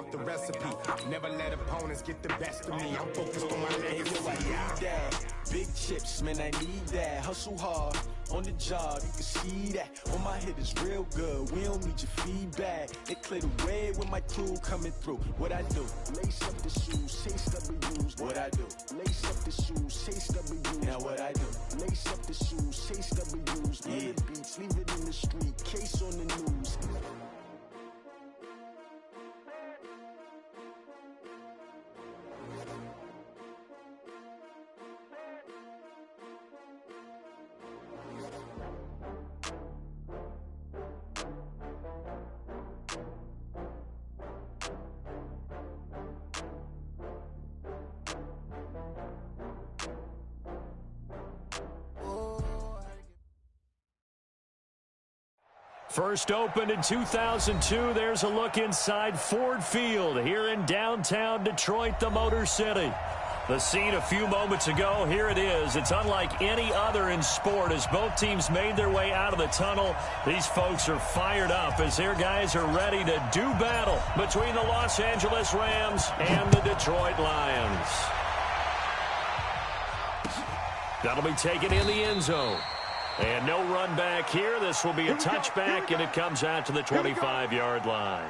out the recipe. Never let opponents get the best of me. I'm focused on my legacy. I need that. Big chips, man, I need that. Hustle hard on the job, you can see that. On my hit is real good, we don't need your feedback. It clear the way with my crew coming through. What I do? Lace up the shoes, chase W's. What I do? Lace up the shoes, chase W's. Now what I do? Lace up the shoes, chase W's. Yeah. The beats, leave it in the street, case on the news. First opened in 2002, there's a look inside Ford Field here in downtown Detroit, the Motor City. The scene a few moments ago, here it is. It's unlike any other in sport as both teams made their way out of the tunnel. These folks are fired up as their guys are ready to do battle between the Los Angeles Rams and the Detroit Lions. That'll be taken in the end zone. And no run back here. This will be a touchback, and it comes out to the 25-yard line.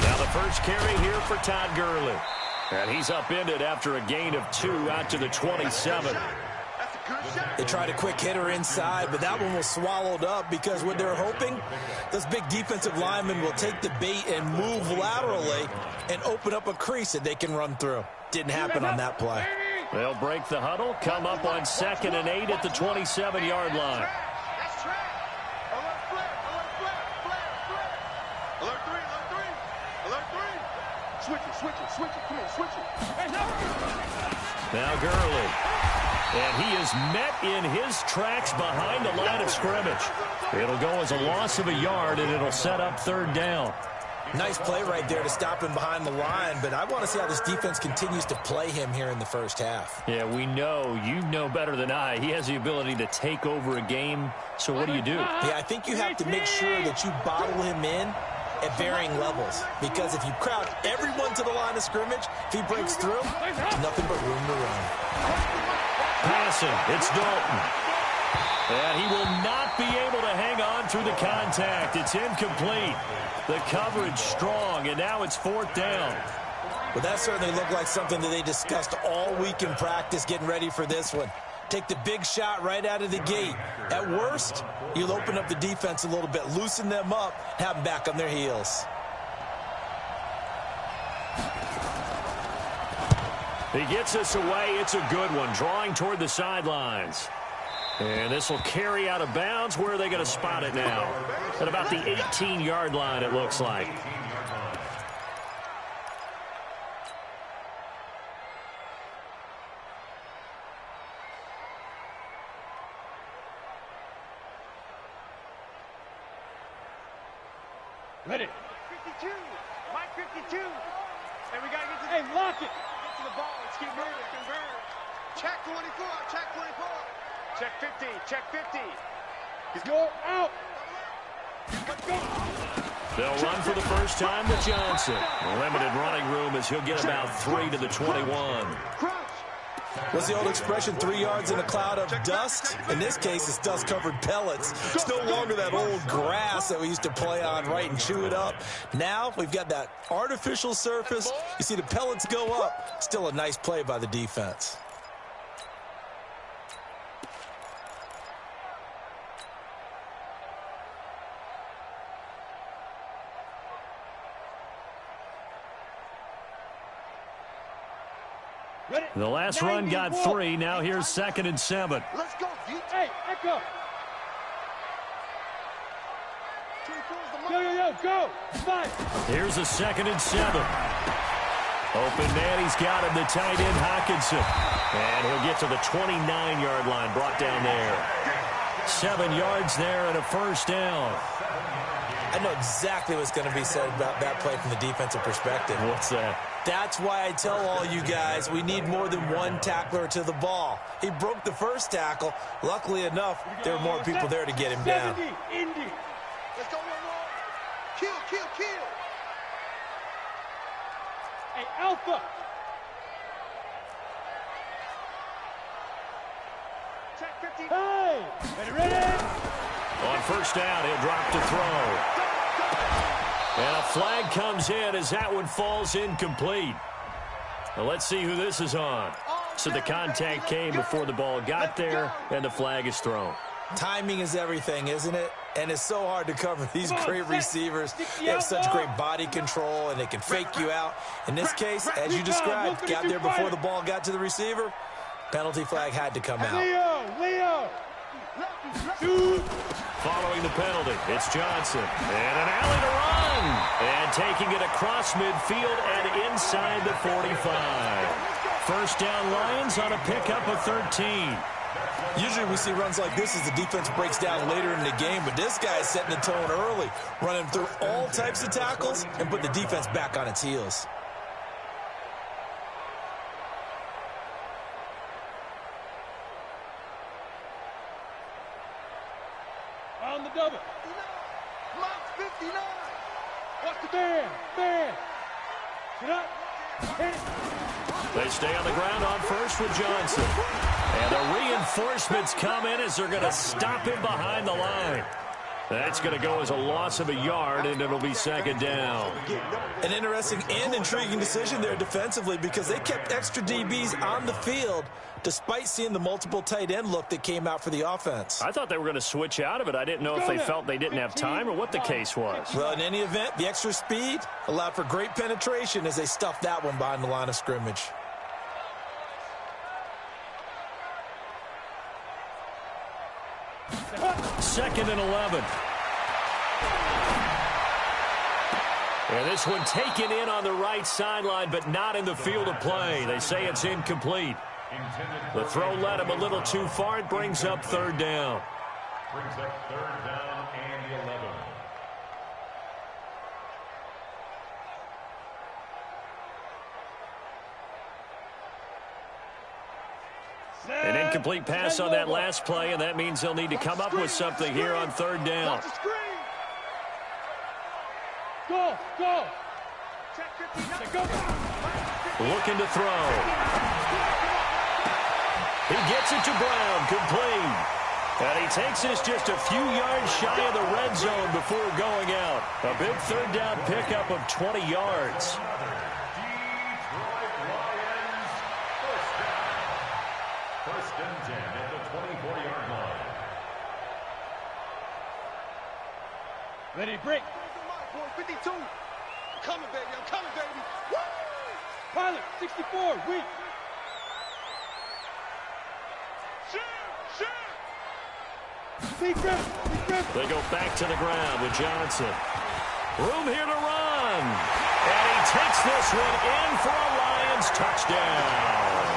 Now the first carry here for Todd Gurley. And he's upended after a gain of 2 out to the 27. They tried a quick hitter inside, but that one was swallowed up because what they're hoping, those big defensive linemen will take the bait and move laterally and open up a crease that they can run through. Didn't happen on that play. They'll break the huddle, come up on 2nd and 8 at the 27-yard line. Switch it, come on, switch it. Now Gurley. And he is met in his tracks behind the line of scrimmage. It'll go as a loss of a yard, and it'll set up 3rd down. Nice play right there to stop him behind the line, but I want to see how this defense continues to play him here in the first half. Yeah, we know. You know better than I. He has the ability to take over a game, so what do? Yeah, I think you have to make sure that you bottle him in at varying levels, because if you crowd everyone to the line of scrimmage, if he breaks through, nothing but room to run. Passing, it's Dalton. And he will not be able to hang on through the contact. It's incomplete. The coverage strong, and now it's 4th down. Well, that certainly looked like something that they discussed all week in practice getting ready for this one. Take the big shot right out of the gate. At worst, you'll open up the defense a little bit, loosen them up, have them back on their heels. He gets us away. It's a good one, drawing toward the sidelines. And this will carry out of bounds. Where are they going to spot it now? At about the 18-yard line, it looks like. Ready. 52. Mike 52. And we got to get to the... Hey, lock it. Get to the ball. Let's keep moving. Converge. Check 24. Check 24. Check 50. Check 50. He's going out. Let's go. They'll run for the first time to Johnson. Limited running room as he'll get about 3 to the 21. What's the old expression, 3 yards in a cloud of dust? In this case, it's dust-covered pellets. It's no longer that old grass that we used to play on, right, and chew it up. Now we've got that artificial surface. You see the pellets go up. Still a nice play by the defense. Ready? The last run got 3. Now here's 2nd and 7. Let's go, D. Hey, echo. Go. 5. Here's a 2nd and 7. Open man, he's got him, the tight end Hawkinson. And he'll get to the 29-yard line, brought down there. 7 yards there and a first down. I know exactly what's going to be said about that play from the defensive perspective. What's that? That's why I tell all you guys we need more than one tackler to the ball. He broke the first tackle. Luckily enough, there were more people there to get him down. Indy. Let's go, one. Kill. Hey, Alpha. Check 15. Hey, ready? On first down, he'll drop to throw. And a flag comes in as that one falls incomplete. Now let's see who this is on. So the contact came before the ball got there, and the flag is thrown. Timing is everything, isn't it? And it's so hard to cover these great receivers. They have such great body control, and they can fake you out. In this case, as you described, got there before the ball got to the receiver. Penalty flag had to come out. Leo. Following the penalty, it's Johnson. And an alley to run. And taking it across midfield and inside the 45. First down Lions on a pickup of 13. Usually we see runs like this as the defense breaks down later in the game, but this guy is setting the tone early, running through all types of tackles and put the defense back on its heels. On the double. Mike 59. Watch the band. Sit up. Hit it. They stay on the ground on first with Johnson. And the reinforcements come in as they're going to stop him behind the line. That's going to go as a loss of a yard, and it'll be 2nd down. An interesting and intriguing decision there defensively because they kept extra DBs on the field despite seeing the multiple tight end look that came out for the offense. I thought they were going to switch out of it. I didn't know if they felt they didn't have time or what the case was. Well, in any event, the extra speed allowed for great penetration as they stuffed that one behind the line of scrimmage. Second and 11. And this one taken in on the right sideline, but not in the field of play. They say it's incomplete. The throw led him a little too far. It brings up 3rd down. Brings up 3rd down and 11. An incomplete pass on that last play, and that means they'll need to come up with something here on 3rd down. Go. Looking to throw. He gets it to Brown, complete. And he takes this just a few yards shy of the red zone before going out. A big 3rd down pickup of 20 yards. First and 10 at the 24-yard line. Ready, break. 52. I'm coming, baby. Woo! Pilot, 64, weak. Shoot! Big grip. They go back to the ground with Johnson. Room here to run. And he takes this one in for a Lions touchdown.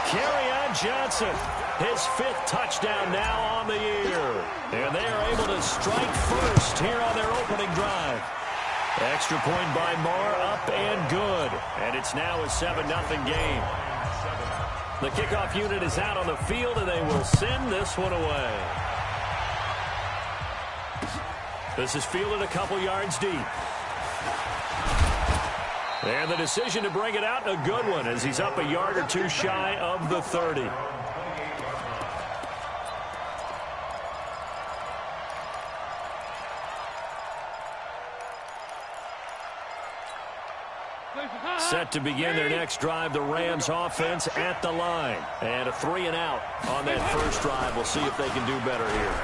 Kerryon Johnson, his 5th touchdown now on the year. And they are able to strike first here on their opening drive. Extra point by Marr, up and good. And it's now a 7-0 game. The kickoff unit is out on the field, and they will send this one away. This is fielded a couple yards deep. And the decision to bring it out, a good one, as he's up a yard or two shy of the 30. Set to begin their next drive, the Rams offense at the line. And a 3-and-out on that first drive. We'll see if they can do better here.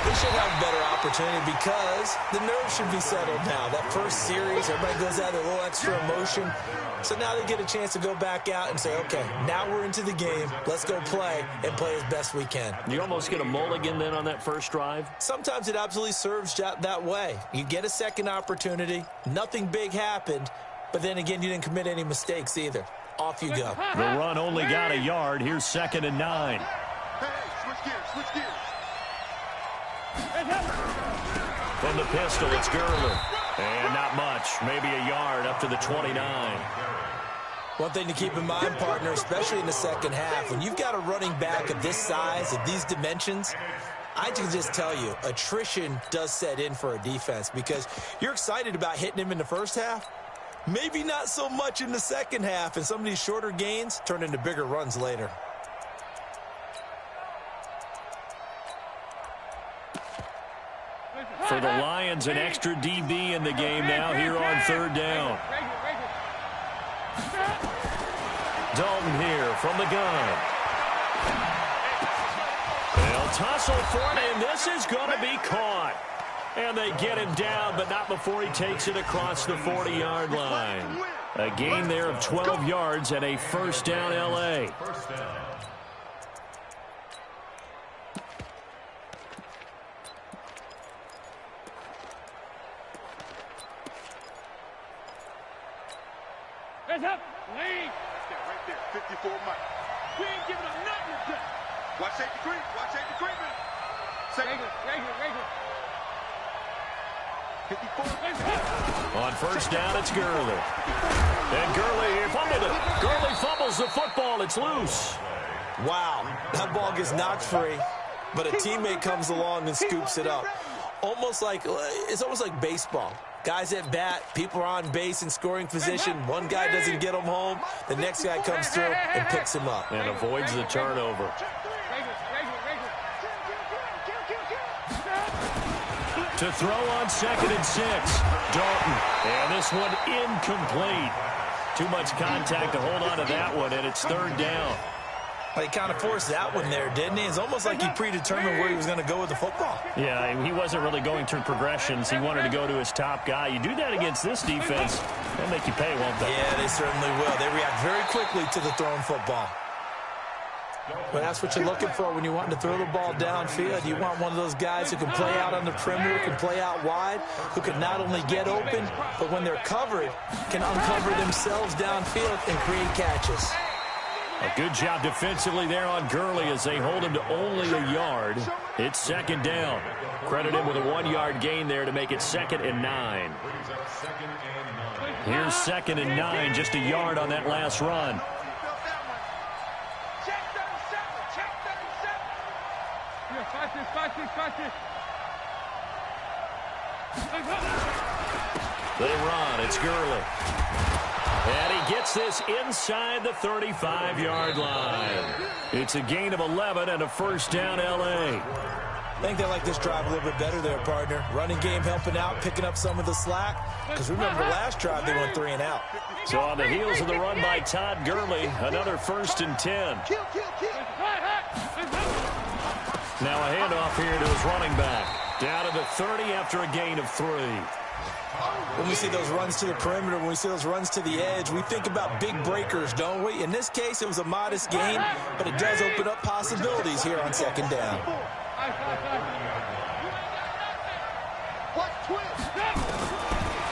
They should have a better opportunity because the nerves should be settled now. That first series, everybody goes out with a little extra emotion. So now they get a chance to go back out and say, okay, now we're into the game. Let's go play and play as best we can. You almost get a mulligan then on that first drive? Sometimes it absolutely serves that way. You get a second opportunity. Nothing big happened. But then again, you didn't commit any mistakes either. Off you go. The run only got a yard. Here's 2nd and 9. Hey, switch gears, switch gears. From the pistol, it's Gurley. And not much. Maybe a yard up to the 29. One thing to keep in mind, partner, especially in the second half, when you've got a running back of this size, of these dimensions, I can just tell you, attrition does set in for a defense because you're excited about hitting him in the first half. Maybe not so much in the second half, and some of these shorter gains turn into bigger runs later. For the Lions, an extra DB in the game now here on 3rd down. Dalton here from the gun. They'll tussle for it, and this is going to be caught. And they get him down, but not before he takes it across the 40-yard line. A gain there of 12 yards and a first down L.A. First down. Hands up, lead. Right there, 54 Mike. We ain't giving him nothing to do. Watch safety creep, watch safety creeping. Regular. 54. On first down, it's Gurley. And Gurley fumbled it. Gurley fumbles the football. It's loose. Wow, that ball gets knocked free, but a teammate comes along and scoops it up. It's almost like baseball. Guys at bat, people are on base in scoring position. One guy doesn't get him home. The next guy comes through and picks him up. And avoids the turnover. To throw on 2nd and 6. Dalton. And this one incomplete. Too much contact to hold on to that one, and it's 3rd down. Well, he kind of forced that one there, didn't he? It's almost like he predetermined where he was going to go with the football. Yeah, he wasn't really going through progressions. He wanted to go to his top guy. You do that against this defense, they'll make you pay, won't they? Yeah, they certainly will. They react very quickly to the thrown football. But that's what you're looking for when you want to throw the ball downfield. You want one of those guys who can play out on the perimeter, can play out wide, who can not only get open, but when they're covered, can uncover themselves downfield and create catches. A good job defensively there on Gurley as they hold him to only a yard. It's 2nd down. Credit him with a 1-yard gain there to make it 2nd and 9. Here's 2nd and 9, just a yard on that last run. They run. It's Gurley. And he gets this inside the 35-yard line. It's a gain of 11 and a first down L.A. I think they like this drive a little bit better there, partner. Running game helping out, picking up some of the slack. Because remember, last drive they went 3 and out. So on the heels of the run by Todd Gurley, another 1st and 10. Now a handoff here to his running back. Down to the 30 after a gain of 3. When we see those runs to the perimeter, when we see those runs to the edge, we think about big breakers, don't we? In this case, it was a modest gain, but it does open up possibilities here on 2nd down.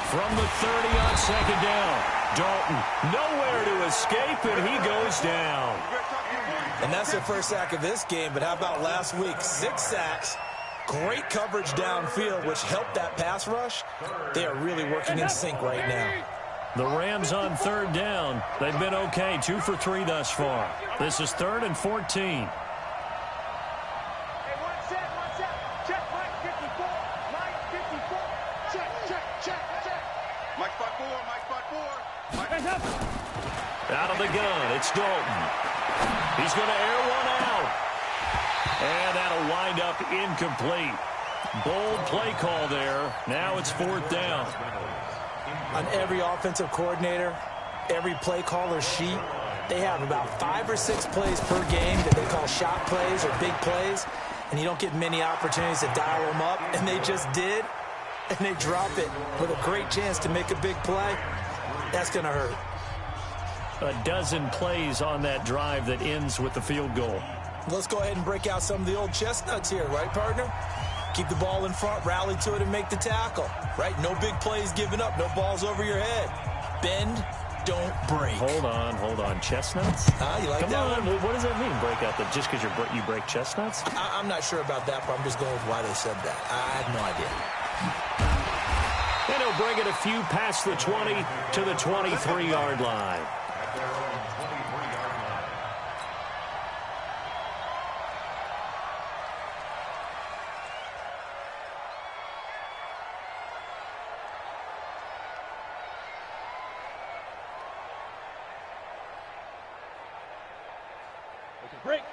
From the 30 on 2nd down, Dalton nowhere to escape, and he goes down. And that's their first sack of this game, but how about last week? 6 sacks. Great coverage downfield, which helped that pass rush. They are really working in sync right now. The Rams on 3rd down. They've been okay, 2 for 3 thus far. This is 3rd and 14. Out of the gun, it's Dalton. He's going to air one out. And that'll wind up incomplete. Bold play call there. Now it's 4th down. On every offensive coordinator, every play caller sheet, they have about 5 or 6 plays per game that they call shot plays or big plays, and you don't get many opportunities to dial them up, and they just did, and they drop it with a great chance to make a big play. That's going to hurt. A dozen plays on that drive that ends with the field goal. Let's go ahead and break out some of the old chestnuts here, right, partner? Keep the ball in front, rally to it, and make the tackle, right? No big plays given up, no balls over your head. Bend, don't break. Hold on. Chestnuts? You like Come that on. one? What does that mean, break out? That just because you break chestnuts? I'm not sure about that, but I'm just going with why they said that. I have no idea. And he'll bring it a few past the 20 to the 23-yard line.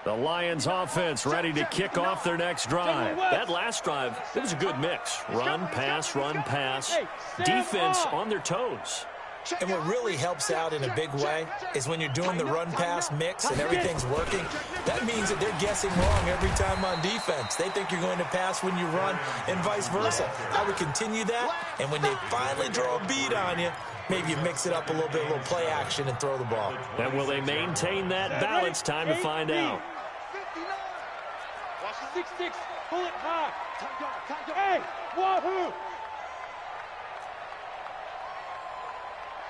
The Lions offense ready to kick off their next drive. That last drive, it was a good mix. Run, pass. Defense on their toes. And what really helps out in a big way is when you're doing the run-pass mix and everything's working, that means that they're guessing wrong every time on defense. They think you're going to pass when you run and vice versa. I would continue that, and when they finally draw a beat on you, maybe you mix it up a little bit, a little play action, and throw the ball. And will they maintain that balance? Time to find out. 6-6, pull it high. Hey, wahoo!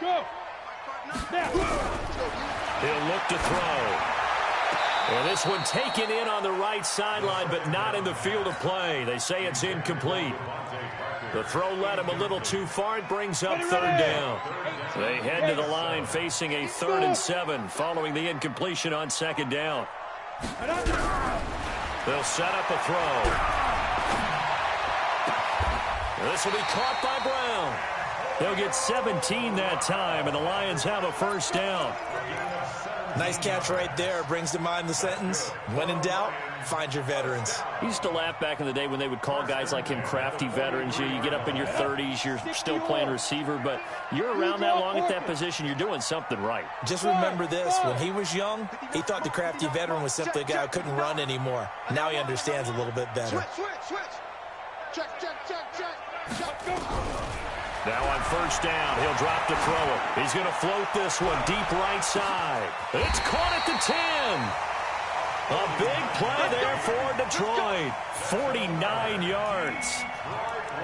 Go. He'll look to throw. And this one taken in on the right sideline, but not in the field of play. They say it's incomplete. The throw led him a little too far. It brings up third down. They head to the line facing a 3rd and 7 following the incompletion on 2nd down. They'll set up a throw. This will be caught by Brown. They'll get 17 that time, and the Lions have a 1st down. Nice catch right there. Brings to mind the sentence, when in doubt, find your veterans. I used to laugh back in the day when they would call guys like him crafty veterans. You get up in your 30s, you're still playing receiver, but you're around that long at that position, you're doing something right. Just remember this, when he was young, he thought the crafty veteran was simply a guy who couldn't run anymore. Now he understands a little bit better. Switch. Check. Now on 1st down, he'll drop to throw it. He's going to float this one deep right side. It's caught at the 10. A big play there for Detroit. 49 yards.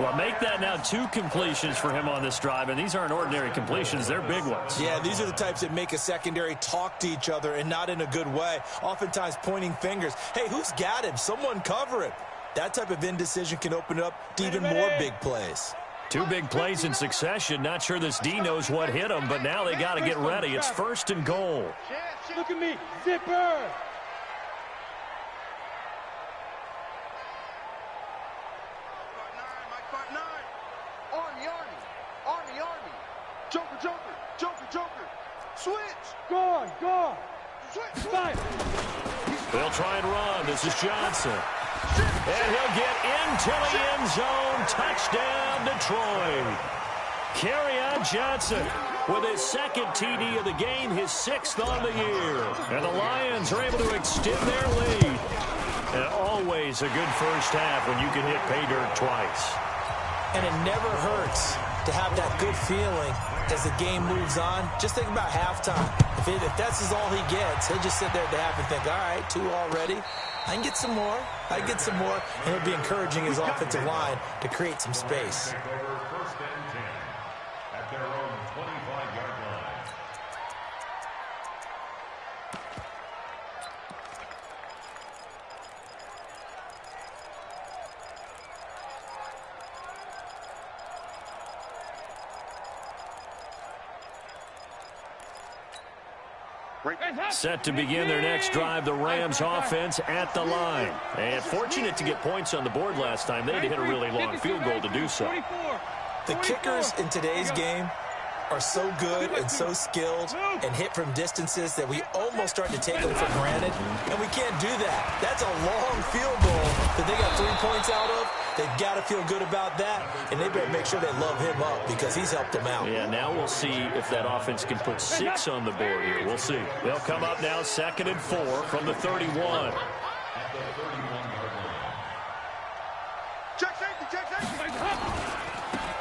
Well, make that now 2 completions for him on this drive, and these aren't ordinary completions. They're big ones. Yeah, these are the types that make a secondary talk to each other, and not in a good way. Oftentimes pointing fingers. Hey, who's got him? Someone cover him. That type of indecision can open it up to even more big plays. 2 big plays in succession. Not sure this D knows what hit him, but now they got to get ready. It's 1st and goal. Look at me, zipper. Army. Joker. Switch. Go. Switch. Five. They'll try and run. This is Johnson. And he'll get into the end zone. Touchdown, Detroit. Kerryon Johnson with his 2nd TD of the game, his 6th on the year. And the Lions are able to extend their lead. And always a good first half when you can hit pay dirt twice. And it never hurts to have that good feeling as the game moves on. Just think about halftime. If that's all he gets, he'll just sit there at the half and think, all right, 2 already. I can get some more. And he'll be encouraging his offensive line to create some space. At their own 25-yard line. Set to begin their next drive, the Rams offense at the line. And fortunate to get points on the board last time. They had to hit a really long field goal to do so. The kickers in today's game are so good and so skilled and hit from distances that we almost start to take them for granted. And we can't do that. That's a long field goal that they got 3 points out of. They've got to feel good about that, and they better make sure they love him up because he's helped them out. Yeah, now we'll see if that offense can put 6 on the board here. We'll see. They'll come up now 2nd and 4 from the 31. Check safety, check safety.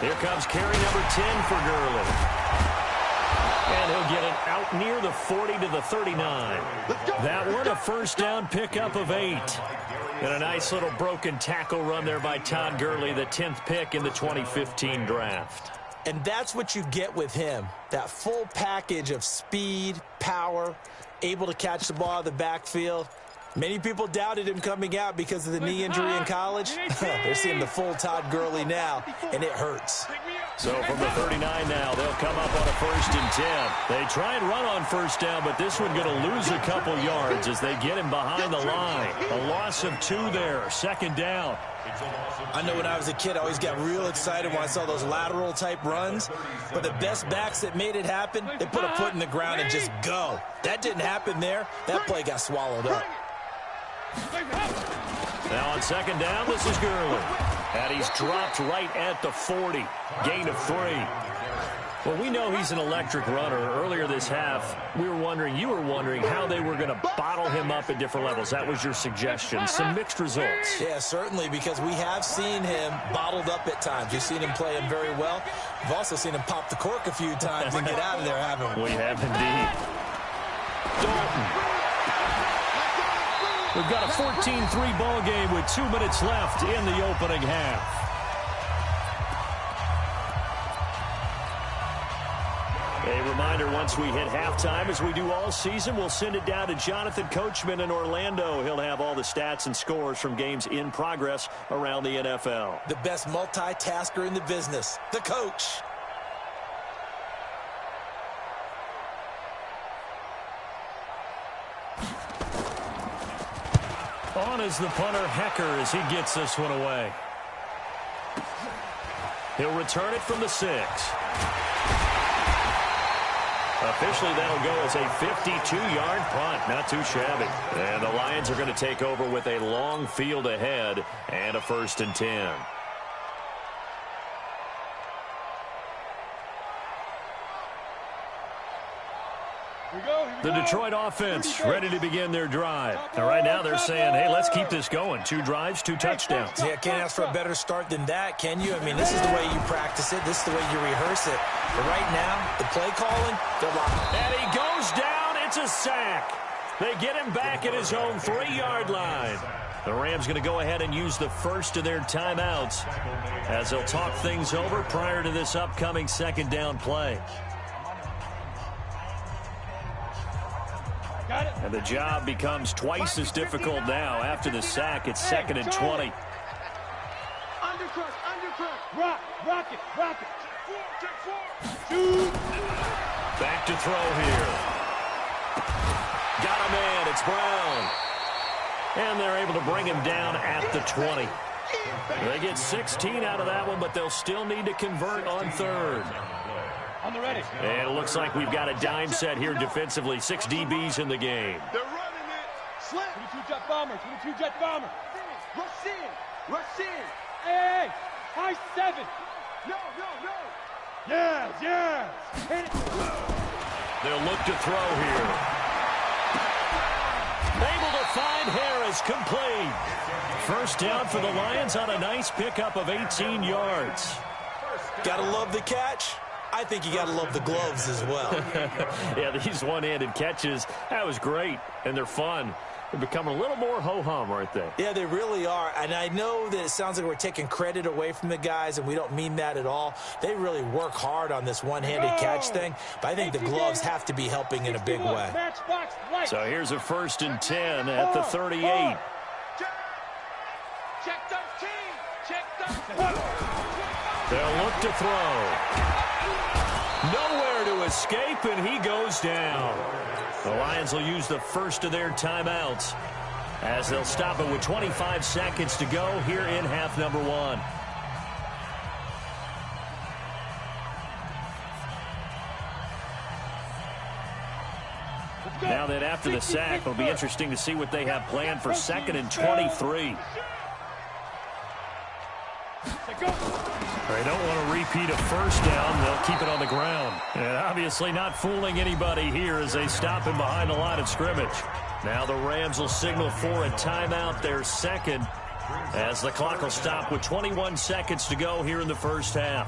Here comes carry number 10 for Gurley. And he'll get it out near the 40 to the 39. That one, a first down pickup of 8. And a nice little broken tackle run there by Todd Gurley, the 10th pick in the 2015 draft. And that's what you get with him, that full package of speed, power, able to catch the ball out of the backfield. Many people doubted him coming out because of the knee injury in college. They're seeing the full Todd Gurley now, and it hurts. So from the 39 now, they'll come up on a 1st and 10. They try and run on first down, but this one going to lose a couple yards as they get him behind the line. A loss of 2 there, 2nd down. I know when I was a kid, I always got real excited when I saw those lateral-type runs. But the best backs that made it happen, they put a foot in the ground and just go. That didn't happen there. That play got swallowed up. Now on 2nd down, this is Gurley. And he's dropped right at the 40. Gain of 3. Well, we know he's an electric runner. Earlier this half, you were wondering how they were going to bottle him up at different levels. That was your suggestion. Some mixed results. Yeah, certainly, because we have seen him bottled up at times. We've seen him play him very well. We've also seen him pop the cork a few times and get out of there, haven't we? We have indeed. Dalton. We've got a 14-3 ball game with 2 minutes left in the opening half. A reminder, once we hit halftime, as we do all season, we'll send it down to Jonathan Coachman in Orlando. He'll have all the stats and scores from games in progress around the NFL. The best multitasker in the business, the coach. On is the punter, Hecker, as he gets this one away. He'll return it from the 6. Officially, that'll go as a 52-yard punt. Not too shabby. And the Lions are going to take over with a long field ahead and a 1st and 10. The Detroit offense ready to begin their drive. And right now they're saying, hey, let's keep this going. 2 drives, 2 touchdowns. Yeah, can't ask for a better start than that, can you? I mean, this is the way you practice it. This is the way you rehearse it. But right now, the play calling, they're locked. And he goes down. It's a sack. They get him back at his own 3-yard line. The Rams going to go ahead and use the first of their timeouts as they'll talk things over prior to this upcoming 2nd down play. And the job becomes twice as difficult now. After the sack, it's 2nd and 20. Rock it. Back to throw here. Got a man. It's Brown. And they're able to bring him down at the 20. They get 16 out of that one, but they'll still need to convert on 3rd. On the ready. And it looks like we've got a dime set here defensively. 6 DBs in the game. They're running it. Slip. 22-jet bomber. Rush in. Hey. High 7. No. Yes. Hit it. They'll look to throw here. Able to find Harris, complete. First down for the Lions on a nice pickup of 18 yards. Gotta love the catch. I think you got to love the gloves as well. Yeah, these one-handed catches, that was great, and they're fun. They've become a little more ho-hum, aren't they? Yeah, they really are. And I know that it sounds like we're taking credit away from the guys, and we don't mean that at all. They really work hard on this one-handed catch thing, but I think the gloves have to be helping in a big way. So here's a 1st and 10 at the 38. Check 13. They'll look to throw. Nowhere to escape, and he goes down. The Lions will use the first of their timeouts as they'll stop it with 25 seconds to go here in half number 1. Now that after the sack, it'll be interesting to see what they have planned for 2nd and 23. They don't want to repeat a first down. They'll keep it on the ground. And obviously not fooling anybody here as they stop him behind the line of scrimmage. Now the Rams will signal for a timeout, their second, as the clock will stop with 21 seconds to go here in the first half.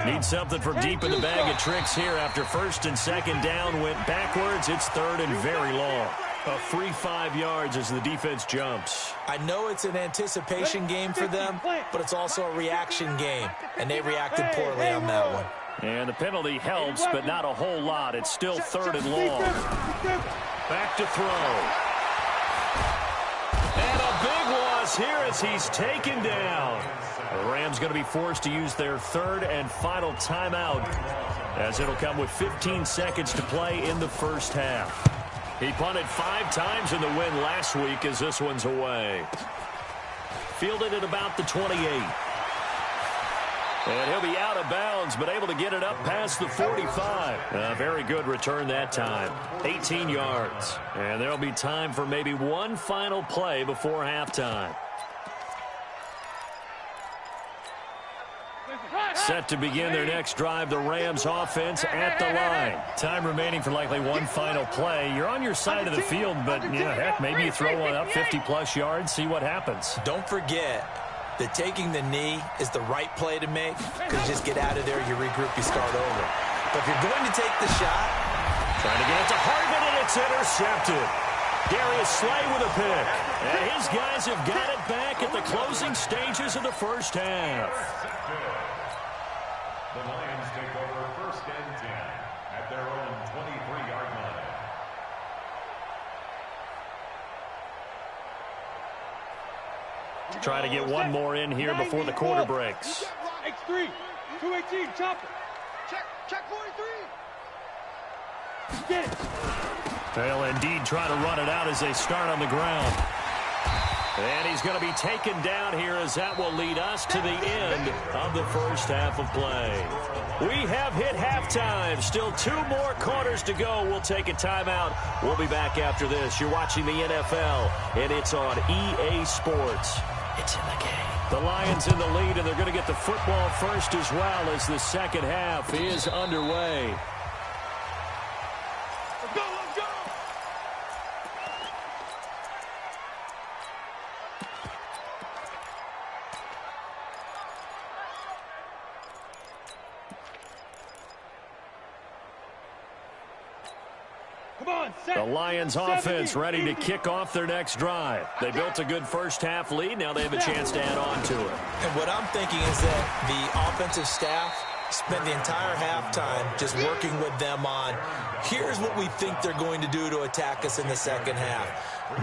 Need something from deep in the bag of tricks here after first and second down went backwards. It's third and very long. A free 5 yards as the defense jumps. I know it's an anticipation game for them, but it's also a reaction game, and they reacted poorly on that one. And the penalty helps, but not a whole lot. It's still third and long. Back to throw. And a big loss here as he's taken down. The Rams going to be forced to use their third and final timeout, as it'll come with 15 seconds to play in the first half. He punted 5 times in the win last week as this one's away. Fielded at about the 28. And he'll be out of bounds, but able to get it up past the 45. A very good return that time. 18 yards. And there'll be time for maybe one final play before halftime. Set to begin their next drive, the Rams offense at the line. Time remaining for likely one final play. You're on your side of the field, but heck, maybe you throw one up 50-plus yards, see what happens. Don't forget that taking the knee is the right play to make, because you just get out of there, you regroup, you start over. But if you're going to take the shot, trying to get it to Hartman, and it's intercepted. Darius Slay with a pick. And his guys have got it back at the closing stages of the first half. The Lions take over first and 10 at their own 23-yard line. Trying to get one more in here before the quarter breaks. X3, 218, chopper. Check 43. Get it. They'll indeed try to run it out as they start on the ground. And he's going to be taken down here as that will lead us to the end of the first half of play. We have hit halftime. Still 2 more quarters to go. We'll take a timeout. We'll be back after this. You're watching the NFL, and it's on EA Sports. It's in the game. The Lions in the lead, and they're going to get the football first as well as the second half is underway. Let's go, let's go. The Lions offense ready to kick off their next drive. They built a good first half lead. Now they have a chance to add on to it. and what I'm thinking is that the offensive staff spent the entire halftime just working with them on, here's what we think they're going to do to attack us in the second half.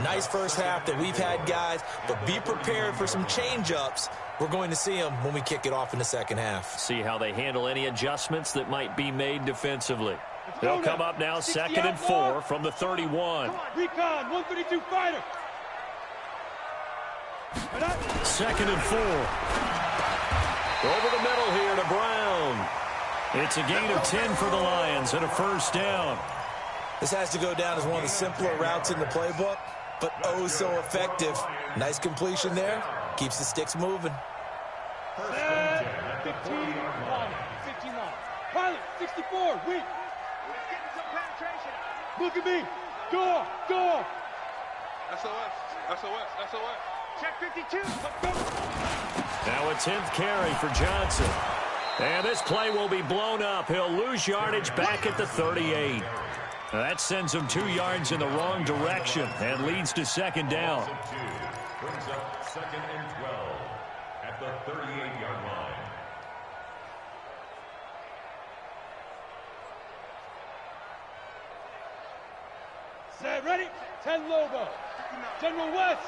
Nice first half that we've had, guys, but be prepared for some change-ups. We're going to see them when we kick it off in the second half. See how they handle any adjustments that might be made defensively. They'll come up now 2nd and 4 from the 31. Recon, 132 fighter. 2nd and 4. Over the middle here to Brown. It's a gain of 10 for the Lions and a first down. This has to go down as one of the simpler routes in the playbook, but oh so effective. Nice completion there. Keeps the sticks moving. 15 line. Pilot, 64, weak. Getting some penetration. Look at me. Door. SOS. Check 52. Let's go. Now a 10th carry for Johnson. And this play will be blown up. He'll lose yardage back at the 38. That sends him 2 yards in the wrong direction and leads to second down. Brings up 2nd and 12 at the 38-yard line. Set, ready? 10 Lobo. General West.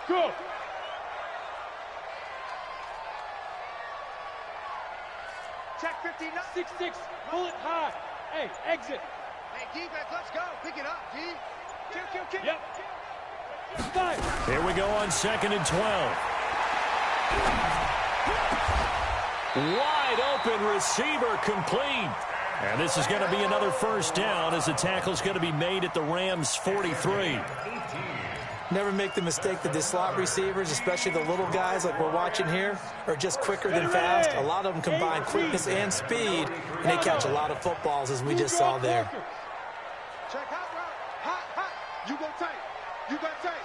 Go. Check 59. 6-6. Pull it high. Hey, exit. Hey, defense, let's go. Pick it up, G. Kill. Yep. Five. Here we go on 2nd and 12. Wide open receiver complete. And this is going to be another first down as the tackle's going to be made at the Rams' 43. Never make the mistake that the slot receivers, especially the little guys like we're watching here, are just quicker than fast. A lot of them combine quickness and speed, and they catch a lot of footballs, as we just saw there. Check hot route. Hot, hot. You go tight. You got tight.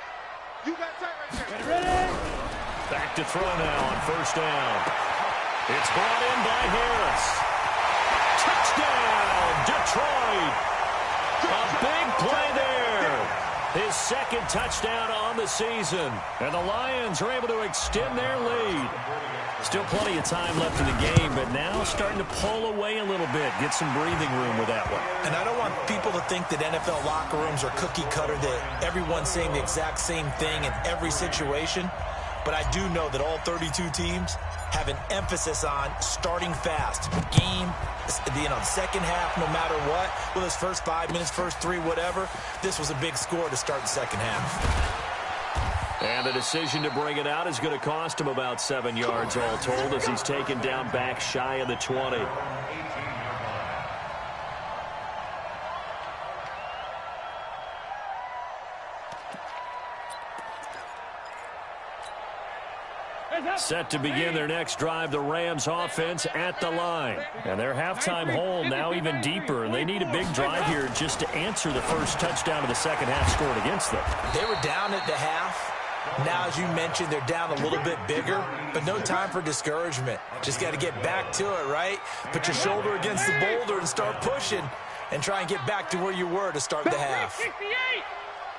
You got tight right there. Ready? Back to throw now on first down. It's brought in by Harris. Touchdown, Detroit. A big play there. His second touchdown on the season. And the Lions are able to extend their lead. Still plenty of time left in the game, but now starting to pull away a little bit. Get some breathing room with that one. And I don't want people to think that NFL locker rooms are cookie cutter, that everyone's saying the exact same thing in every situation. But I do know that all 32 teams have an emphasis on starting fast. Game, second half, no matter what. Well, those first 5 minutes, first 3, whatever. This was a big score to start the second half. And the decision to bring it out is going to cost him about 7 yards all told as he's taken down back shy of the 20. Set to begin their next drive, the Rams offense at the line. And their halftime hole now even deeper, and they need a big drive here just to answer the first touchdown of the second half scored against them. They were down at the half. Now, as you mentioned, they're down a little bit bigger, but no time for discouragement. Just got to get back to it, right? Put your shoulder against the boulder and start pushing and try and get back to where you were to start the half. 68. Here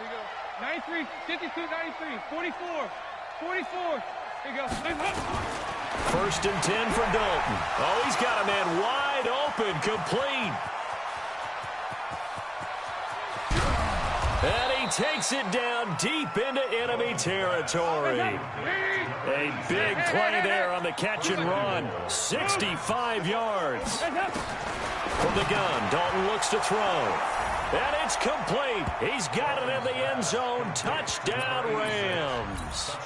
you go. 93, 52, 93, 44, 44. Here you go. First and 10 for Dalton. Oh, he's got a man wide open, complete. And he takes it down deep into enemy territory. A big play there on the catch and run. 65 yards. From the gun, Dalton looks to throw. And it's complete. He's got it in the end zone. Touchdown, Rams.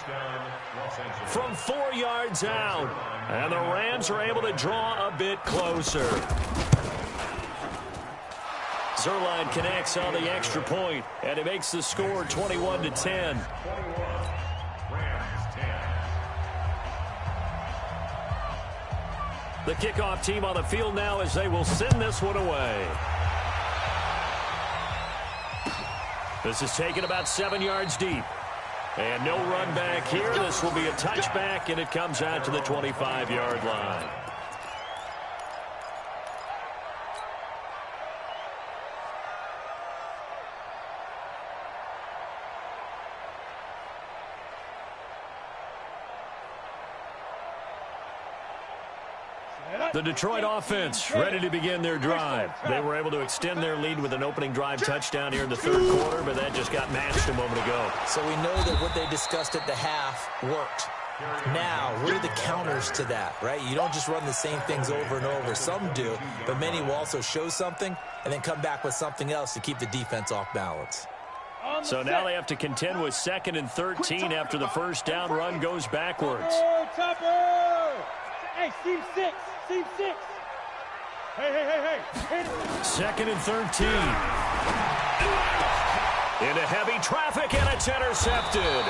From 4 yards out. And the Rams are able to draw a bit closer. Zerline connects on the extra point, and it makes the score 21-10. The kickoff team on the field now as they will send this one away. This is taken about 7 yards deep. And no run back here. This will be a touchback, and it comes out to the 25-yard line. The Detroit offense ready to begin their drive. They were able to extend their lead with an opening drive touchdown here in the third quarter, but that just got matched a moment ago. So we know that what they discussed at the half worked. Now, what are the counters to that, right? You don't just run the same things over and over. Some do, but many will also show something and then come back with something else to keep the defense off balance. So now they have to contend with 2nd and 13 after the first down run goes backwards. Topper! Hey, Steve 6. Steve 6. Hey. 2nd and 13. Into heavy traffic, and it's intercepted.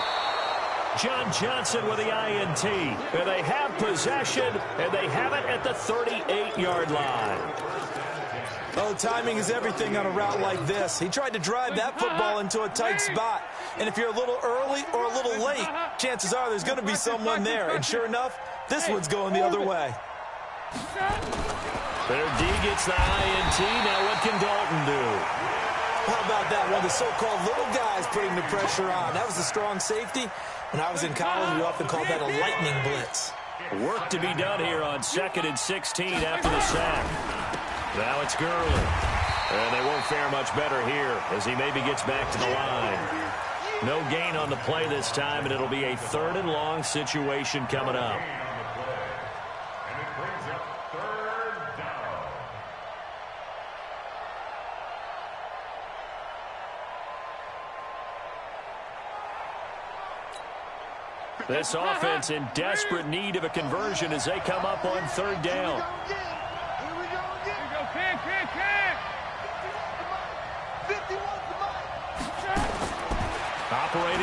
John Johnson with the INT. And they have possession, and they have it at the 38-yard line. Oh, timing is everything on a route like this. He tried to drive that football into a tight spot. And if you're a little early or a little late, chances are there's going to be someone there. And sure enough, this one's going the other way. Their D gets the INT. Now what can Dalton do? How about that one? The so-called little guys putting the pressure on. That was a strong safety. When I was in college, we often called that a lightning blitz. Work to be done here on 2nd and 16 after the sack. Now it's Gurley. And they won't fare much better here as he maybe gets back to the line. No gain on the play this time, and it'll be a 3rd and long situation coming up. And it brings up 3rd down. This offense in desperate need of a conversion as they come up on 3rd down. Here we go again.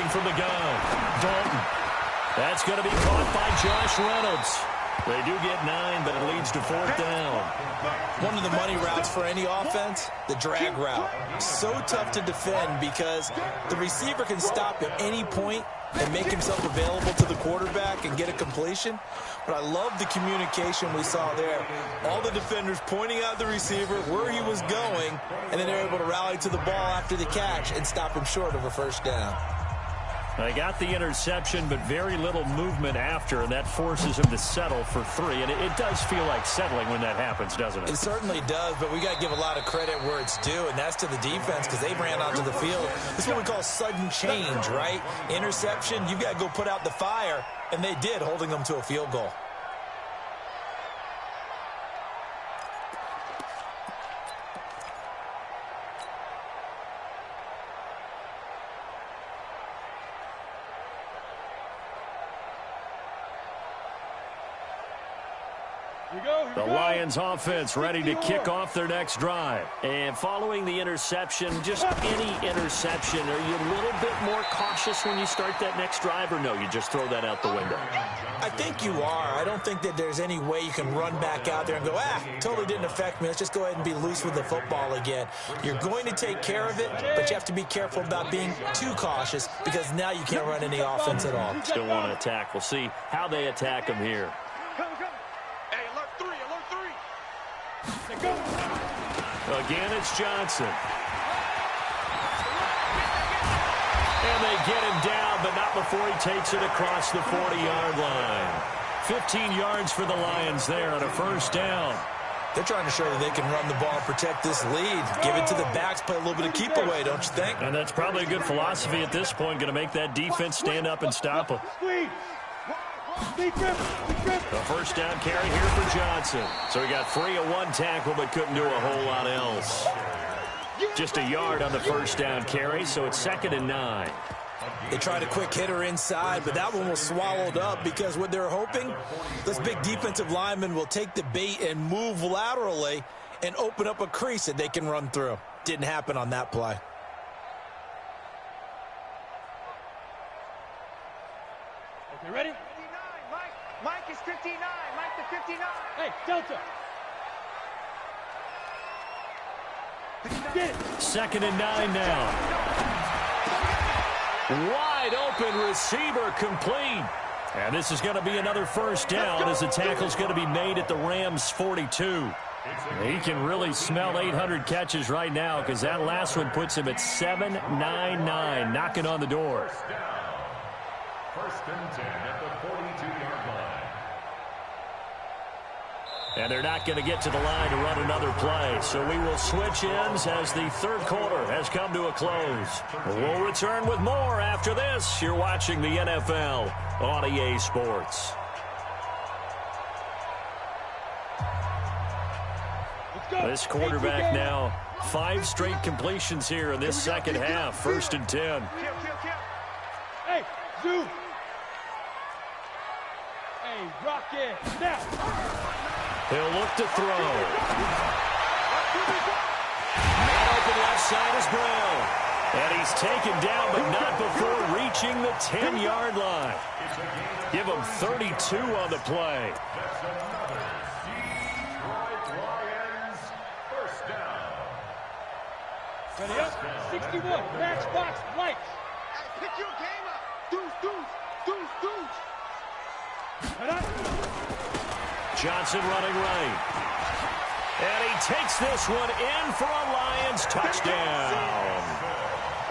looking from the gun. Dalton. That's going to be caught by Josh Reynolds. They do get 9, but it leads to 4th down. One of the money routes for any offense, the drag route. So tough to defend because the receiver can stop at any point and make himself available to the quarterback and get a completion. But I love the communication we saw there. All the defenders pointing out the receiver where he was going, and then they're able to rally to the ball after the catch and stop him short of a 1st down. They got the interception, but very little movement after, and that forces him to settle for 3. And it does feel like settling when that happens, doesn't it? It certainly does, but we got to give a lot of credit where it's due, and that's to the defense because they ran onto the field. This is what we call sudden change, right? Interception, you've got to go put out the fire, and they did, holding them to a field goal. The Lions offense ready to kick off their next drive. And following the interception, just any interception, are you a little bit more cautious when you start that next drive, or no, you just throw that out the window? I think you are. I don't think that there's any way you can run back out there and go, totally didn't affect me. Let's just go ahead and be loose with the football again. You're going to take care of it, but you have to be careful about being too cautious because now you can't run any offense at all. Still want to attack. We'll see how they attack them here. Again, it's Johnson. And they get him down, but not before he takes it across the 40-yard line. 15 yards for the Lions there on a 1st down. They're trying to show that they can run the ball, protect this lead, give it to the backs, play a little bit of keep away, don't you think? And that's probably a good philosophy at this point, going to make that defense stand up and stop them. The 1st down carry here for Johnson. So he got free of 1 tackle, but couldn't do a whole lot else. Just a yard on the 1st down carry, so it's 2nd and 9. They tried a quick hitter inside, but that one was swallowed up because what they're hoping, this big defensive lineman will take the bait and move laterally and open up a crease that they can run through. Didn't happen on that play. Okay, ready? Mike is 59. Mike the 59. Hey, Delta. Get it. 2nd and 9 now. Wide open receiver complete. And this is going to be another 1st down as the tackle's going to be made at the Rams' 42. He can really smell 800 catches right now because that last one puts him at 799, knocking on the door. 1st and 10 at the 42-yard line. And they're not going to get to the line to run another play. So we will switch ends as the 3rd quarter has come to a close. We'll return with more after this. You're watching the NFL on EA Sports. This quarterback now, 5 straight completions here in this 2nd half. 1st and 10. Hey, Zoo. Hey, rock it. Now. He'll look to throw. Man open left side is Brown. And he's taken down, but not before reaching the 10-yard line. Give him 32 on the play. Lions, 1st down. Ready up. 61. Matchbox lights. Hey, pick your game up. Deuce. Head up. Johnson running right. And he takes this one in for a Lions touchdown.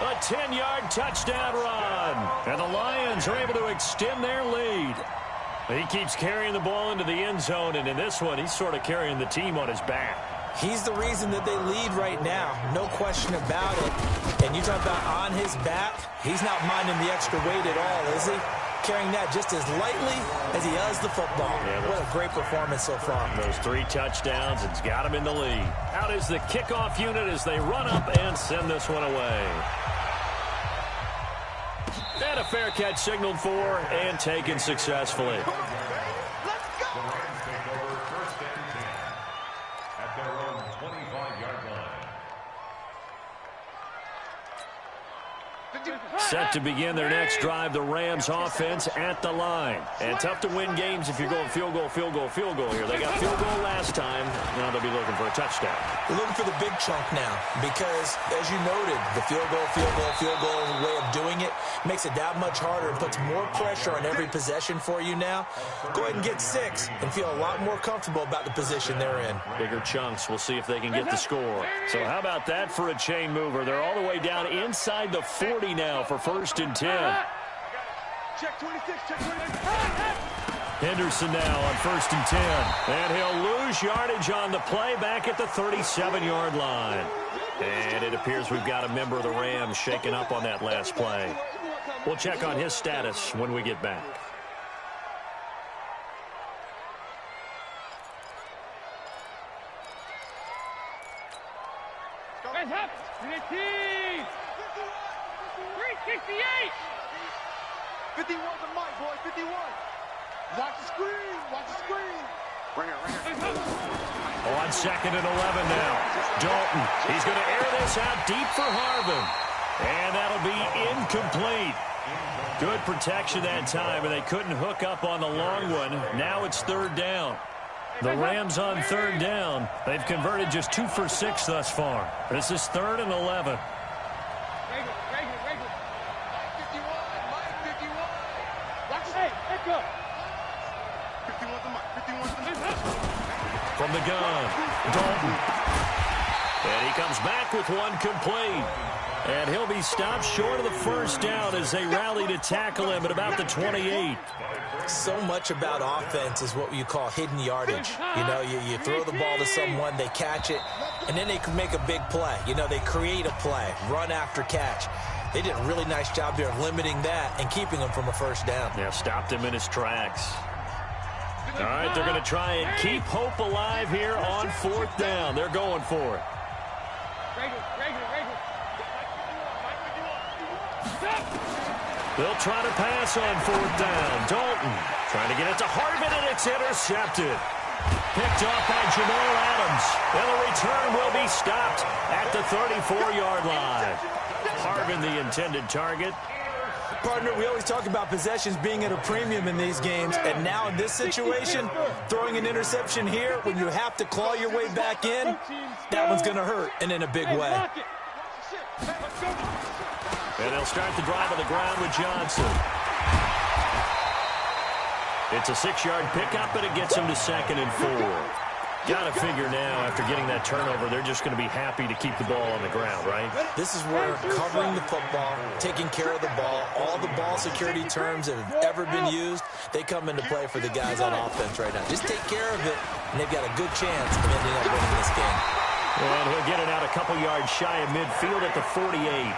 A 10-yard touchdown run. And the Lions are able to extend their lead. He keeps carrying the ball into the end zone, and in this one, he's sort of carrying the team on his back. He's the reason that they lead right now. No question about it. And you talk about on his back, he's not minding the extra weight at all, is he? Carrying that just as lightly as he does the football. Yeah, what a great performance so far. Those 3 touchdowns, it's got him in the lead. Out is the kickoff unit as they run up and send this one away. And a fair catch signaled for and taken successfully. Let's go! The Lions take over 1st and 10 at their own 25-yard line. Set to begin their next drive, the Rams offense at the line. And tough to win games if you're going field goal, field goal, field goal here. They got field goal last time. Now they'll be looking for a touchdown. They're looking for the big chunk now because, as you noted, the field goal, way of doing it makes it that much harder and puts more pressure on every possession for you now. Go ahead and get 6 and feel a lot more comfortable about the position they're in. Bigger chunks. We'll see if they can get the score. So how about that for a chain mover? They're all the way down inside the 40 now for 1st and 10. Check 26, check 26. Henderson now on 1st and 10. And he'll lose yardage on the play back at the 37-yard line. And it appears we've got a member of the Rams shaken up on that last play. We'll check on his status when we get back. Guys up! 368! 51 the mic, boys, 51. Watch the screen, watch the screen. Right here. On 2nd and 11 now. Dalton, he's going to air this out deep for Harvin. And that'll be incomplete. Good protection that time, and they couldn't hook up on the long one. Now it's 3rd down. The Rams on 3rd down. They've converted just 2 for 6 thus far. This is 3rd and 11. From the gun, Dalton. And he comes back with one complete. And he'll be stopped short of the 1st down as they rally to tackle him at about the 28. So much about offense is what you call hidden yardage. You know, you throw the ball to someone, they catch it, and then they can make a big play. You know, they create a play, run after catch. They did a really nice job there of limiting that and keeping him from a 1st down. Yeah, stopped him in his tracks. All right, they're going to try and keep hope alive here on 4th down. They're going for it. They'll try to pass on 4th down. Dalton trying to get it to Harvin, and it's intercepted. Picked off by Jamal Adams. And the return will be stopped at the 34-yard line. Harvin, the intended target. Partner, we always talk about possessions being at a premium in these games, and now in this situation, throwing an interception here when you have to claw your way back in, that one's going to hurt, and in a big way. And they'll start the drive on the ground with Johnson. It's a 6-yard pickup, and it gets him to 2nd and 4. Got to figure now, after getting that turnover, they're just going to be happy to keep the ball on the ground, right? This is where covering the football, taking care of the ball, all the ball security terms that have ever been used, they come into play for the guys on offense right now. Just take care of it, and they've got a good chance of ending up winning this game. And he'll get it out a couple yards shy of midfield at the 48.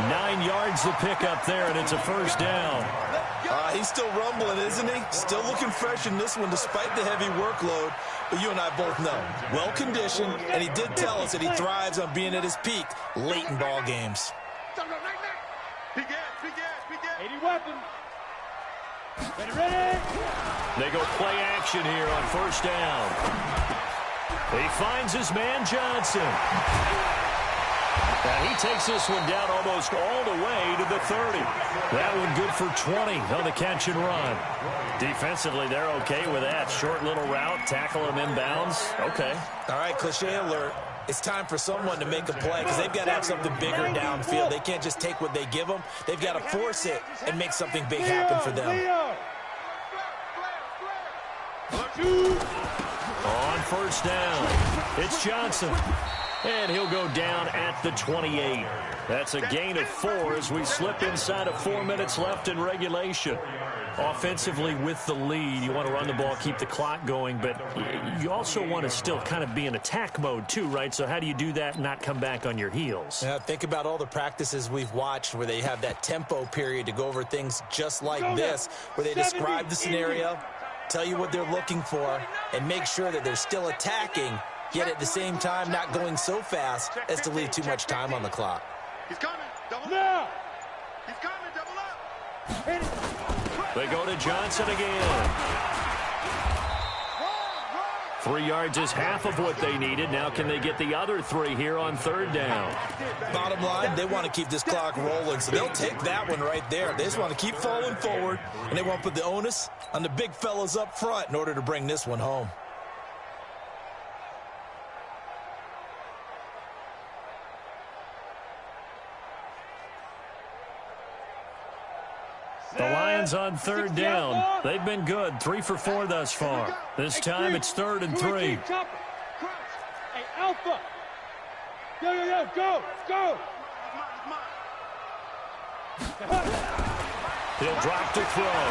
9 yards to pick up there, and it's a 1st down. He's still rumbling, isn't he? Still looking fresh in this one despite the heavy workload. But you and I both know, well-conditioned, and he did tell us that he thrives on being at his peak late in ball games. Big gas. 80 weapon. Ready. They go play action here on 1st down. He finds his man Johnson. And he takes this one down almost all the way to the 30. That one good for 20 on the catch and run. Defensively, they're okay with that. Short little route, tackle him inbounds. Okay. All right, cliche alert. It's time for someone to make a play because they've got to have something bigger downfield. They can't just take what they give them. They've got to force it and make something big happen for them. On 1st down, it's Johnson. And he'll go down at the 28. That's a gain of 4 as we slip inside of 4 minutes left in regulation. Offensively with the lead, you want to run the ball, keep the clock going, but you also want to still kind of be in attack mode too, right? So how do you do that and not come back on your heels? Yeah, think about all the practices we've watched where they have that tempo period to go over things just like this, where they describe the scenario, tell you what they're looking for, and make sure that they're still attacking, yet at the same time not going so fast as to leave too much time on the clock. He's coming. Double up. He's coming. Double up. They go to Johnson again. 3 yards is half of what they needed. Now can they get the other 3 here on 3rd down? Bottom line, they want to keep this clock rolling, so they'll take that one right there. They just want to keep falling forward, and they want to put the onus on the big fellas up front in order to bring this one home. The Lions on 3rd down. They've been good, 3 for 4 thus far. This time it's 3rd and 3. Hey, Alpha. Go. He'll drop to throw.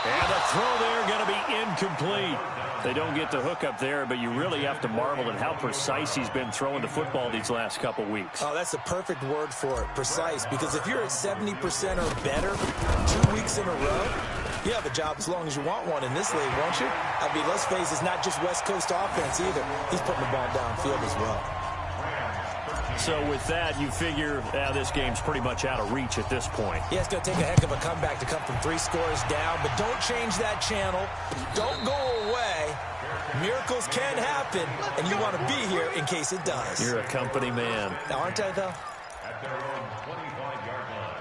And the throw there going to be incomplete. They don't get the hook up there, but you really have to marvel at how precise he's been throwing the football these last couple weeks. Oh, that's the perfect word for it, precise. Because if you're at 70% or better 2 weeks in a row, you have a job as long as you want one in this league, won't you? I mean, let's face it, it's not just West Coast offense either. He's putting the ball downfield as well. So with that, you figure this game's pretty much out of reach at this point. Yeah, it's going to take a heck of a comeback to come from 3 scores down, but don't change that channel. Don't go away. Miracles can happen, and you want to be here in case it does. You're a company man. Now, aren't I, though? At their own 25-yard line.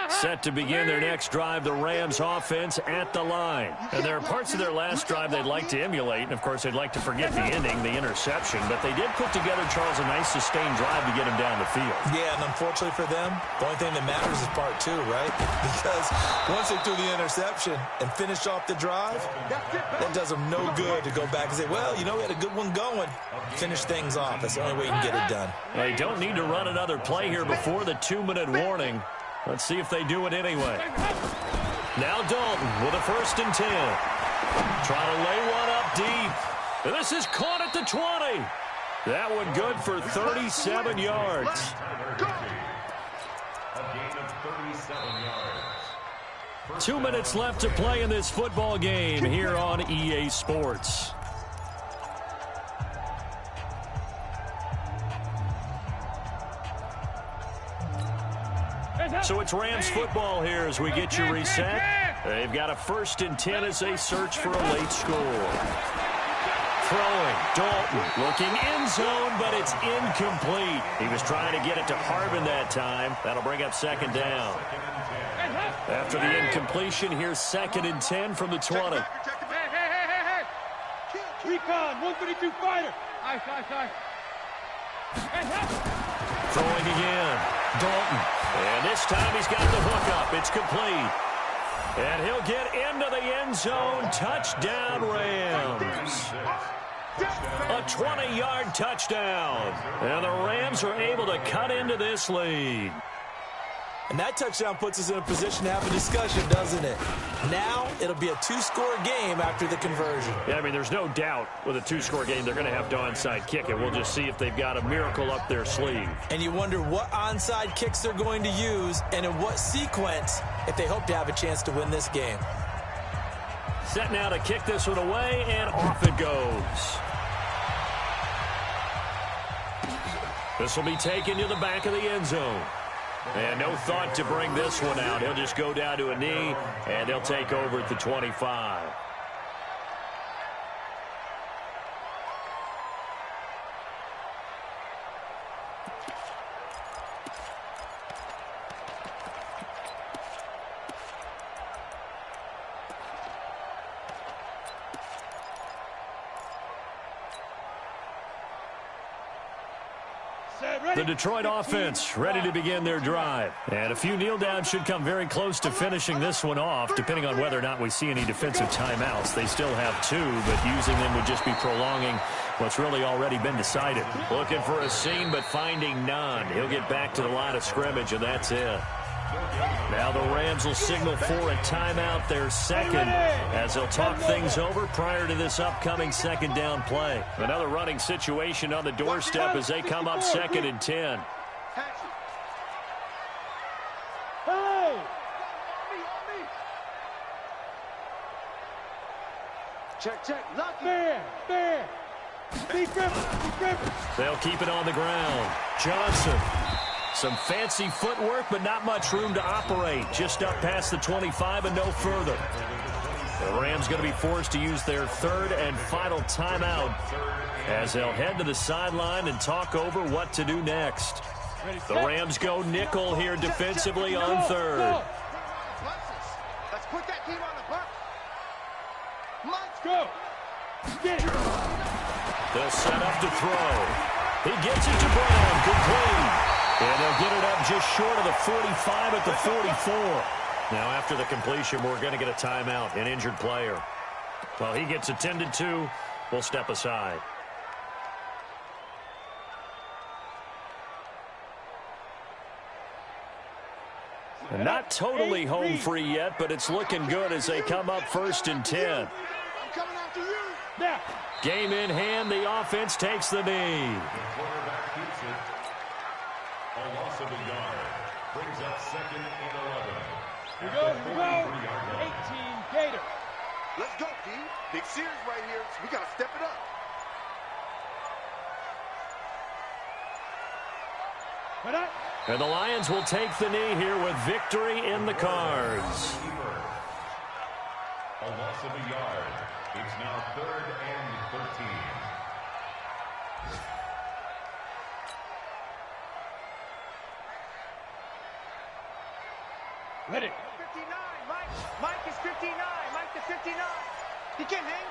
Set to begin their next drive, the Rams offense at the line. And there are parts of their last drive they'd like to emulate, and of course they'd like to forget the ending, the interception, but they did put together, Charles, a nice sustained drive to get him down the field. Yeah, and unfortunately for them, the only thing that matters is part 2, right? Because once they threw the interception and finished off the drive, that does them no good to go back and say, well, you know, we had a good one going. Finish things off. That's the only way you can get it done. They don't need to run another play here before the 2-minute warning. Let's see if they do it anyway. Now Dalton with a 1st and 10. Trying to lay one up deep. And this is caught at the 20. That one good for 37 yards. A gain of 37 yards. 2 minutes left to play in this football game here on EA Sports. So it's Rams football here as we get you reset. They've got a 1st and 10 as they search for a late score. Throwing, Dalton looking end zone, but it's incomplete. He was trying to get it to Harbin that time. That'll bring up 2nd down. After the incompletion, here's 2nd and 10 from the 20. Hey. Recon, 152 fighter. Throwing again. Dalton. And this time he's got the hook up. It's complete. And he'll get into the end zone. Touchdown, Rams. A 20-yard touchdown. And the Rams are able to cut into this lead. And that touchdown puts us in a position to have a discussion, doesn't it? Now it'll be a 2-score game after the conversion. Yeah, I mean, there's no doubt with a 2-score game they're going to have to onside kick it. We'll just see if they've got a miracle up their sleeve. And you wonder what onside kicks they're going to use and in what sequence if they hope to have a chance to win this game. Set now to kick this one away, and off it goes. This will be taken to the back of the end zone. And no thought to bring this one out. He'll just go down to a knee, and they'll take over at the 25. The Detroit offense ready to begin their drive. And a few kneel downs should come very close to finishing this one off, depending on whether or not we see any defensive timeouts. They still have 2, but using them would just be prolonging what's really already been decided. Looking for a seam, but finding none. He'll get back to the line of scrimmage, and that's it. Now the Rams will signal for a timeout, their 2nd, as they'll talk things over prior to this upcoming 2nd down play. Another running situation on the doorstep as they come up 2nd and 10. Hey! Check. Lock man. Be grip. They'll keep it on the ground. Johnson Some fancy footwork, but not much room to operate. Just up past the 25 and no further. The Rams going to be forced to use their third and final timeout as they'll head to the sideline and talk over what to do next. The Rams go nickel here defensively on third. Let's put that team on the bus. Let's go. They'll set up to throw. He gets it to Brown, complete. And they'll get it up just short of the 45 at the 44. Now, after the completion, we're going to get a timeout, an injured player. Well, he gets attended to. We'll step aside. Not totally home free yet, but it's looking good as they come up 1st and 10. I'm coming after you. Now. Game in hand, the offense takes the knee. The quarterback keeps it. A loss of a yard. Brings up 2nd and 11. We go. 18 Gator. Let's go, D. Big series right here. We got to step it up. And the Lions will take the knee here with victory in the cards. A loss of a yard. It's now 3rd and 13. Ready. 59. Mike is 59. Mike to 59. He can't hang.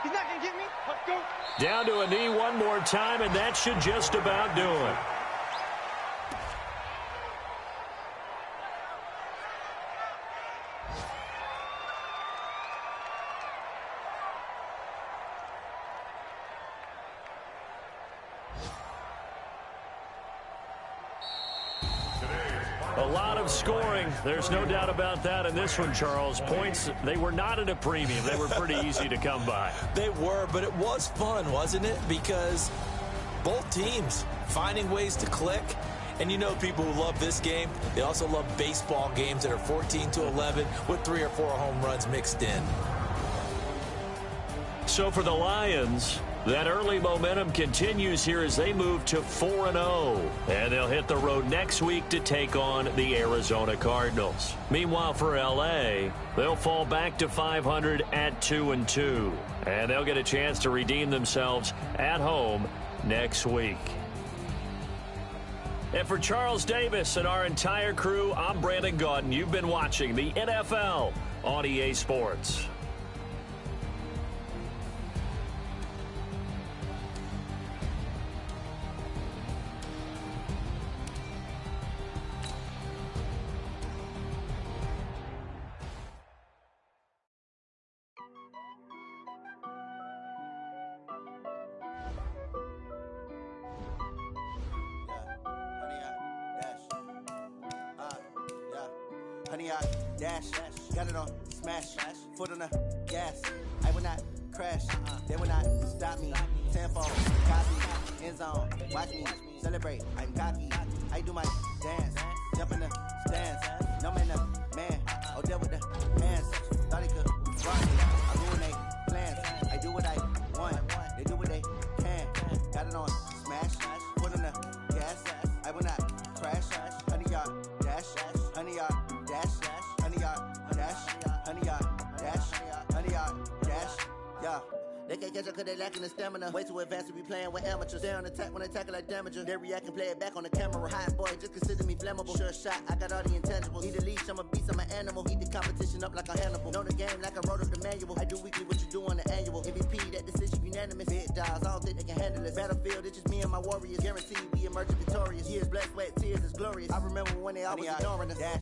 He's not going to get me. Let's go. Down to a knee one more time, and that should just about do it. A lot of scoring. There's no doubt about that in this one, Charles. Points, they were not at a premium. They were pretty easy to come by. They were, but it was fun, wasn't it? Because both teams finding ways to click. And you know people who love this game, they also love baseball games that are 14-11 with 3 or 4 home runs mixed in. So for the Lions, that early momentum continues here as they move to 4-0. And they'll hit the road next week to take on the Arizona Cardinals. Meanwhile, for L.A., they'll fall back to 500 at 2-2. And they'll get a chance to redeem themselves at home next week. And for Charles Davis and our entire crew, I'm Brandon Gaudin. You've been watching the NFL on EA Sports. Honey, I dash, got it on smash, foot on the gas. I will not crash, they will not stop me. Tenfold, copy, end zone, watch me celebrate. I'm cocky, I do my dance, jump in the stands. No man, man, oh there with the hands. Thought he could run me, I ruin they plans. I do what I want, they do what they can. Got it on smash, foot on the gas. I will not crash, honey, y'all dash, honey, y'all. Dash, honey, y'all, dash, honey, y'all, dash, honey, y'all, dash, yeah. They can't catch up cause they lacking the stamina. Way too advanced to be playing with amateurs. They on attack when they tackle like damager. They react and play it back on the camera. Hot boy, just consider me flammable. Sure shot, I got all the intangibles. Need a leash, I'm a beast, I'm an animal. Eat the competition up like a Hannibal. Know the game like I wrote up the manual. I do weekly what you do on the annual. MVP, that decision unanimous. Big dogs, I don't think they can handle it. Battlefield, it's just me and my warriors. Guaranteed we emerge victorious. Years, blood, sweat, tears, it's glorious. I remember when they always ignoring us. Dash.